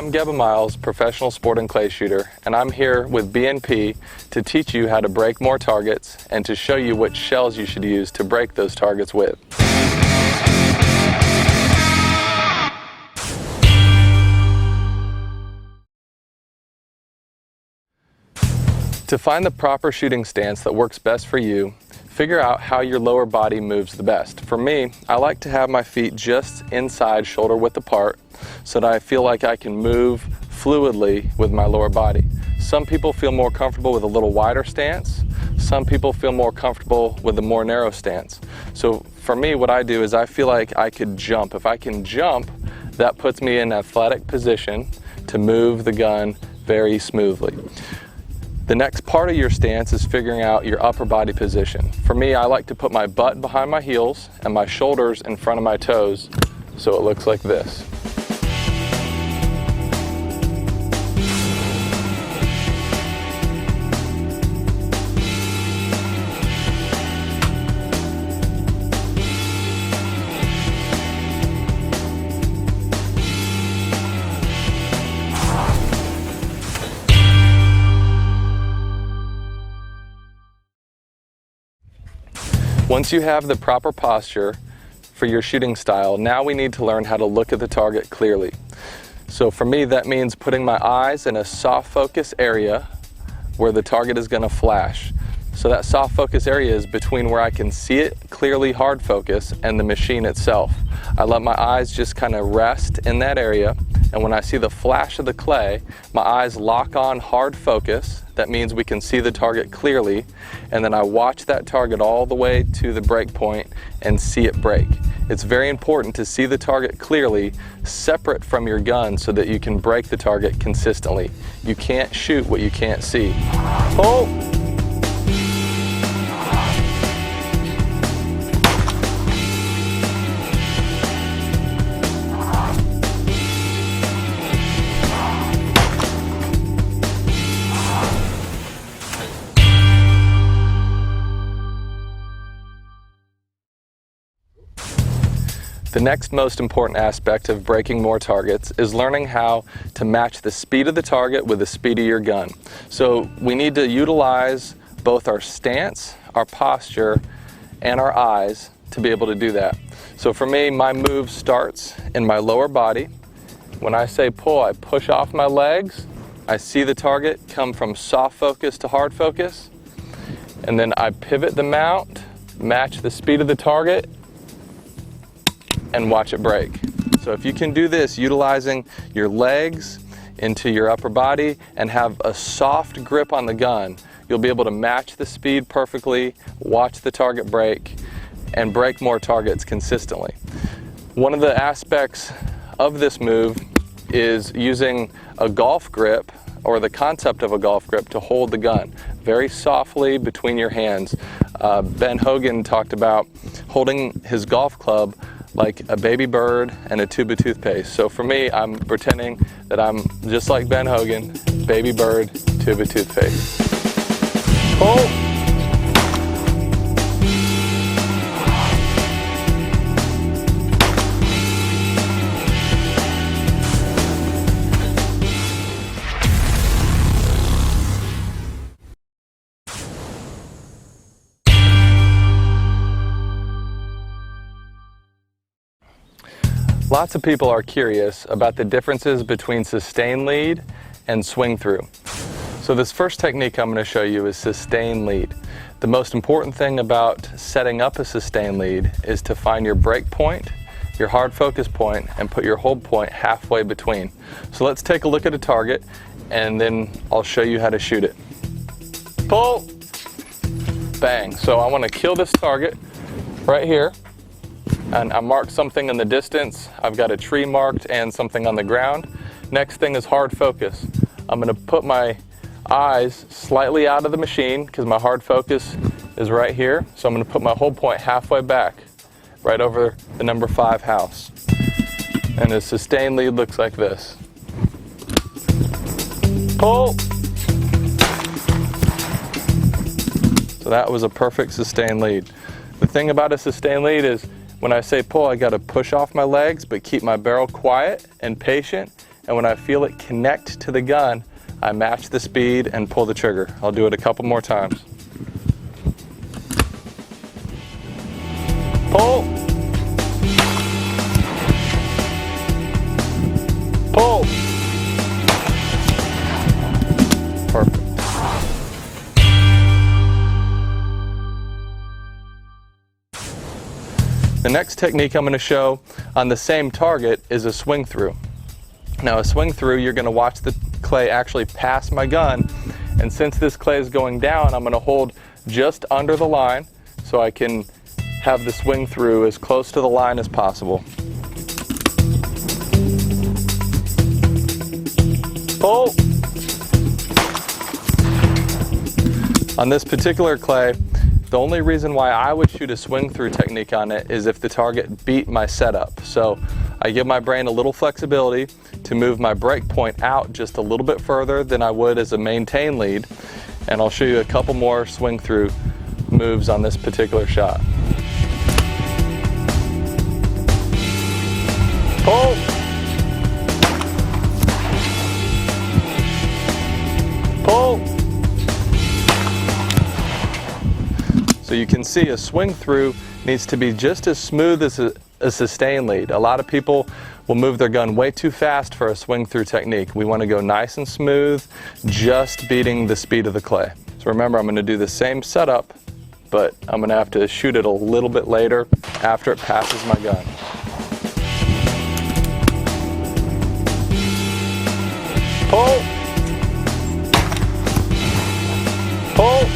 I'm Geba Miles, professional sport and clay shooter, and I'm here with BNP to teach you how to break more targets and to show you what shells you should use to break those targets with. To find the proper shooting stance that works best for you, figure out how your lower body moves the best. For me, I like to have my feet just inside shoulder width apart so that I feel like I can move fluidly with my lower body. Some people feel more comfortable with a little wider stance. Some people feel more comfortable with a more narrow stance. So for me, what I do is I feel like I could jump. If I can jump, that puts me in an athletic position to move the gun very smoothly. The next part of your stance is figuring out your upper body position. For me, I like to put my butt behind my heels and my shoulders in front of my toes, so it looks like this. Once you have the proper posture for your shooting style, now we need to learn how to look at the target clearly. So for me, that means putting my eyes in a soft focus area where the target is going to flash. So that soft focus area is between where I can see it clearly hard focus and the machine itself. I let my eyes just kind of rest in that area, and when I see the flash of the clay, my eyes lock on hard focus. That means we can see the target clearly, and then I watch that target all the way to the break point and see it break. It's very important to see the target clearly, separate from your gun, so that you can break the target consistently. You can't shoot what you can't see. Oh! The next most important aspect of breaking more targets is learning how to match the speed of the target with the speed of your gun. So we need to utilize both our stance, our posture, and our eyes to be able to do that. So for me, my move starts in my lower body. When I say pull, I push off my legs. I see the target come from soft focus to hard focus. And then I pivot the mount, match the speed of the target, and watch it break. So if you can do this utilizing your legs into your upper body and have a soft grip on the gun, you'll be able to match the speed perfectly, watch the target break, and break more targets consistently. One of the aspects of this move is using a golf grip, or the concept of a golf grip, to hold the gun very softly between your hands. Ben Hogan talked about holding his golf club like a baby bird and a tube of toothpaste. So for me, I'm pretending that I'm just like Ben Hogan, baby bird, tube of toothpaste. Oh! Lots of people are curious about the differences between sustain lead and swing through. So this first technique I'm going to show you is sustain lead. The most important thing about setting up a sustain lead is to find your break point, your hard focus point, and put your hold point halfway between. So let's take a look at a target, and then I'll show you how to shoot it. Pull! Bang. So I want to kill this target right here. And I marked something in the distance. I've got a tree marked and something on the ground. Next thing is hard focus. I'm going to put my eyes slightly out of the machine because my hard focus is right here. So I'm going to put my hold point halfway back, right over the number 5 house. And the sustain lead looks like this. Pull! So that was a perfect sustain lead. The thing about a sustain lead is when I say pull, I got to push off my legs, but keep my barrel quiet and patient and when I feel it connect to the gun, I match the speed and pull the trigger. I'll do it a couple more times. Pull. Pull. Perfect. The next technique I'm going to show on the same target is a swing through. Now a swing through, you're going to watch the clay actually pass my gun, and since this clay is going down, I'm going to hold just under the line so I can have the swing through as close to the line as possible. Pull! On this particular clay, the only reason why I would shoot a swing through technique on it is if the target beat my setup. So I give my brain a little flexibility to move my break point out just a little bit further than I would as a maintain lead. And I'll show you a couple more swing through moves on this particular shot. Pull! Pull! So you can see a swing through needs to be just as smooth as a sustain lead. A lot of people will move their gun way too fast for a swing through technique. We want to go nice and smooth, just beating the speed of the clay. So remember, I'm going to do the same setup, but I'm going to have to shoot it a little bit later after it passes my gun. Pull! Pull!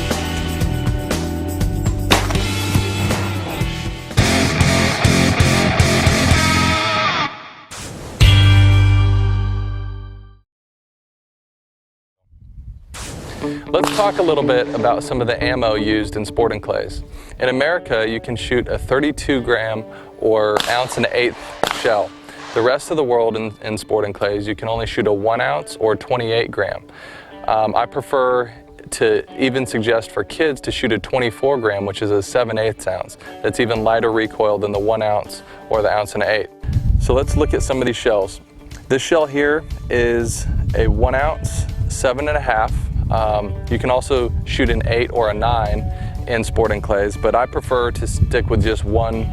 Let's talk a little bit about some of the ammo used in sporting clays. In America, you can shoot a 32 gram or 1.1 ounce shell. The rest of the world in sporting clays, you can only shoot a 1 ounce or 28 gram. I prefer to even suggest for kids to shoot a 24 gram, which is a 7/8 ounce. That's even lighter recoil than the 1 ounce or the 1.1 ounce. So let's look at some of these shells. This shell here is a 1 ounce, 7.5. You can also shoot an 8 or a 9 in sporting clays, but I prefer to stick with just one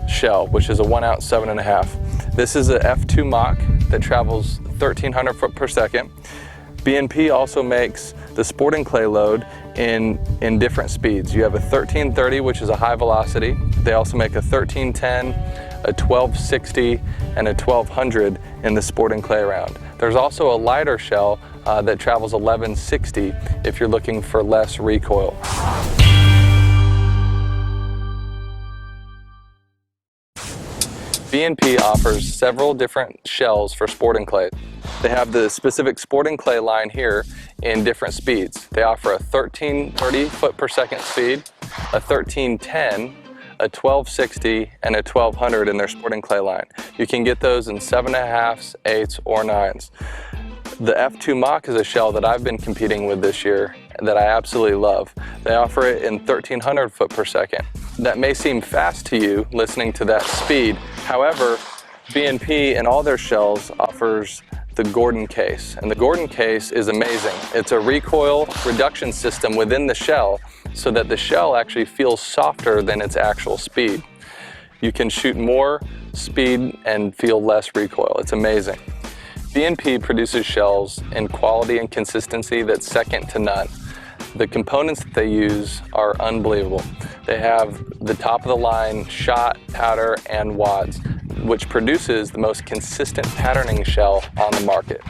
shell, which is a 1 ounce, 7.5. This is a F2 Mach that travels 1,300 foot per second. B&P also makes the sporting clay load in different speeds. You have a 1330, which is a high velocity. They also make a 1310, a 1260, and a 1200 in the sporting clay round. There's also a lighter shell that travels 1160 if you're looking for less recoil. B&P offers several different shells for sporting clay. They have the specific sporting clay line here in different speeds. They offer a 1330 foot per second speed, a 1310, a 1260, and a 1200 in their sporting clay line. You can get those in 7.5s, 8s, or 9s. The F2 Mach is a shell that I've been competing with this year that I absolutely love. They offer it in 1,300 foot per second. That may seem fast to you listening to that speed. However, B&P and all their shells offers the Gordon case, and the Gordon case is amazing. It's a recoil reduction system within the shell so that the shell actually feels softer than its actual speed. You can shoot more speed and feel less recoil. It's amazing. B&P produces shells in quality and consistency that's second to none. The components that they use are unbelievable. They have the top of the line shot, powder, and wads, which produces the most consistent patterning shell on the market.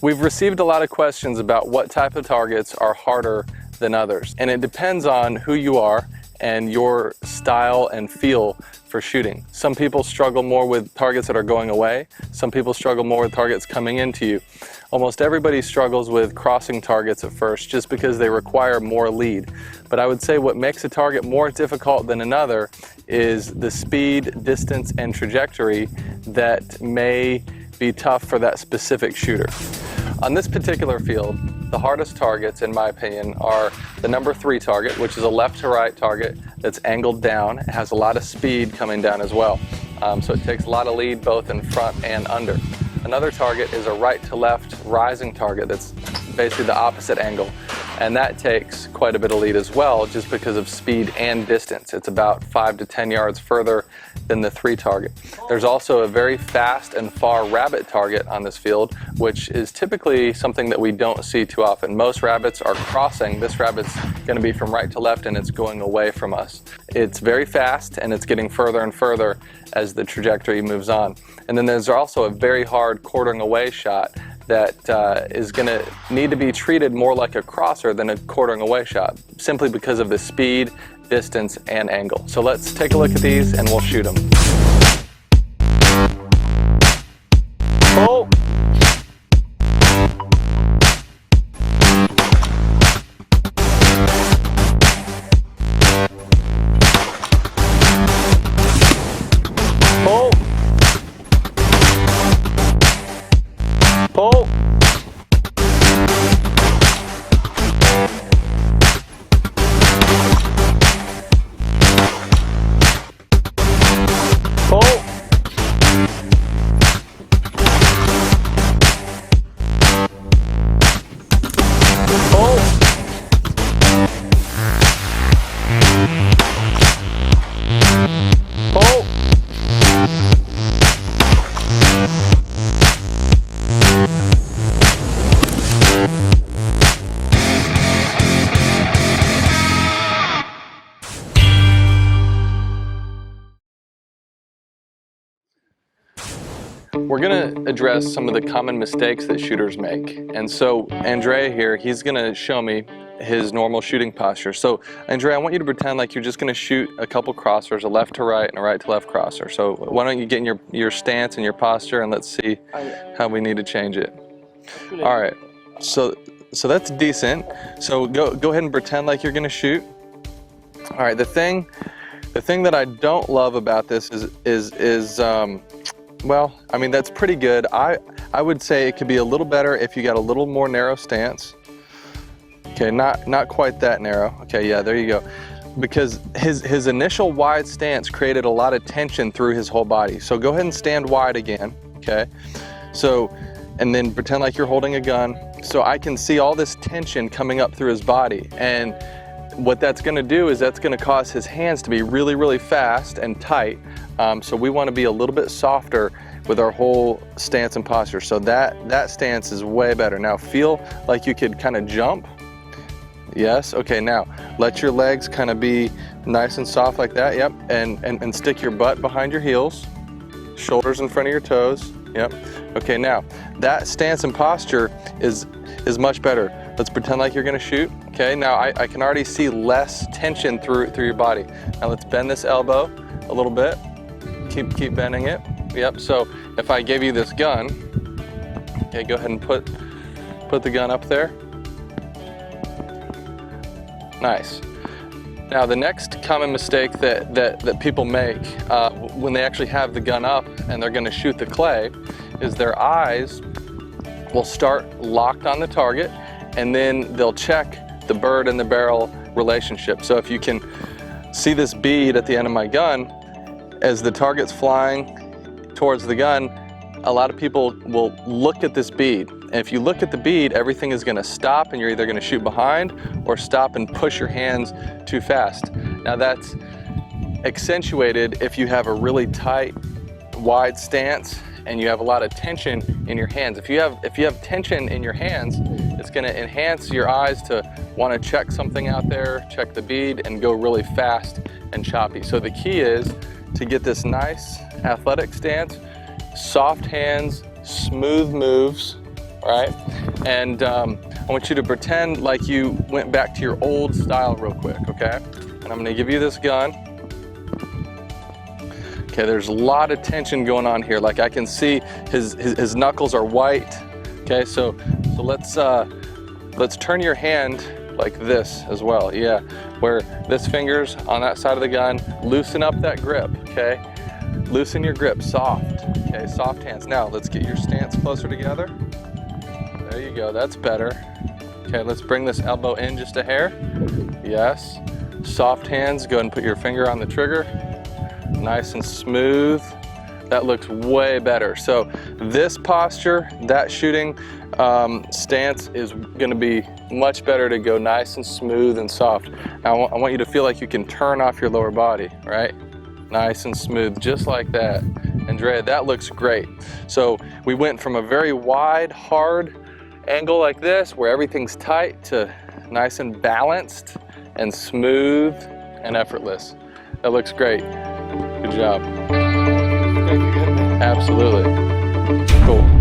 We've received a lot of questions about what type of targets are harder than others, and it depends on who you are and your style and feel for shooting. Some people struggle more with targets that are going away. Some people struggle more with targets coming into you. Almost everybody struggles with crossing targets at first just because they require more lead. But I would say what makes a target more difficult than another is the speed, distance, and trajectory that may be tough for that specific shooter. On this particular field, the hardest targets, in my opinion, are the number 3 target, which is a left to right target that's angled down. It has a lot of speed coming down as well. So it takes a lot of lead both in front and under. Another target is a right to left rising target that's basically the opposite angle. And that takes quite a bit of lead as well, just because of speed and distance. It's about 5 to 10 yards further than the 3 target. There's also a very fast and far rabbit target on this field, which is typically something that we don't see too often. Most rabbits are crossing. This rabbit's going to be from right to left and it's going away from us. It's very fast and it's getting further and further as the trajectory moves on. And then there's also a very hard quartering away shot that is going to need to be treated more like a crosser than a quartering away shot, simply because of the speed, distance, and angle. So let's take a look at these and we'll shoot them. Pull. Pull. Pull. Pull. Pull. Pull. We're going to address some of the common mistakes that shooters make. And so Andrea here, he's going to show me his normal shooting posture. So Andrea, I want you to pretend like you're just going to shoot a couple crossers, a left to right and a right to left crosser. So why don't you get in your stance and your posture, and let's see how we need to change it. All right, so that's decent. So go ahead and pretend like you're going to shoot. All right, the thing that I don't love about this is well, I mean, that's pretty good. I would say it could be a little better if you got a little more narrow stance. Okay, not quite that narrow. Okay, yeah, there you go. Because his initial wide stance created a lot of tension through his whole body. So go ahead and stand wide again, okay? So, and then pretend like you're holding a gun. So I can see all this tension coming up through his body. And what that's gonna do is that's gonna cause his hands to be really, really fast and tight. So we wanna be a little bit softer with our whole stance and posture. So that stance is way better. Now feel like you could kind of jump. Yes, okay, now let your legs kind of be nice and soft like that, yep. And stick your butt behind your heels, shoulders in front of your toes, yep. Okay, now that stance and posture is much better. Let's pretend like you're gonna shoot. Okay, now I can already see less tension through your body. Now let's bend this elbow a little bit. Keep bending it. Yep, so if I gave you this gun, okay, go ahead and put the gun up there. Nice. Now the next common mistake that people make when they actually have the gun up and they're gonna shoot the clay is their eyes will start locked on the target, and then they'll check the bird and the barrel relationship. So if you can see this bead at the end of my gun, as the target's flying towards the gun, a lot of people will look at this bead. And if you look at the bead, everything is gonna stop and you're either gonna shoot behind or stop and push your hands too fast. Now that's accentuated if you have a really tight, wide stance and you have a lot of tension in your hands. If you have tension in your hands, it's gonna enhance your eyes to wanna check something out there, check the bead, and go really fast and choppy. So the key is to get this nice athletic stance, soft hands, smooth moves, right? And I want you to pretend like you went back to your old style real quick, okay? And I'm gonna give you this gun. Okay, there's a lot of tension going on here. Like I can see his knuckles are white. Okay, so let's turn your hand like this as well, yeah. Where this finger's on that side of the gun, loosen up that grip, okay? Loosen your grip, soft, okay, soft hands. Now let's get your stance closer together. There you go, that's better. Okay, let's bring this elbow in just a hair. Yes. Soft hands, go ahead and put your finger on the trigger. Nice and smooth. That looks way better. So this posture, that shooting stance is gonna be much better to go nice and smooth and soft. Now I want you to feel like you can turn off your lower body, right? Nice and smooth, just like that. Andrea, that looks great. So we went from a very wide, hard angle like this, where everything's tight, to nice and balanced and smooth and effortless. That looks great. Good job. Absolutely. Cool.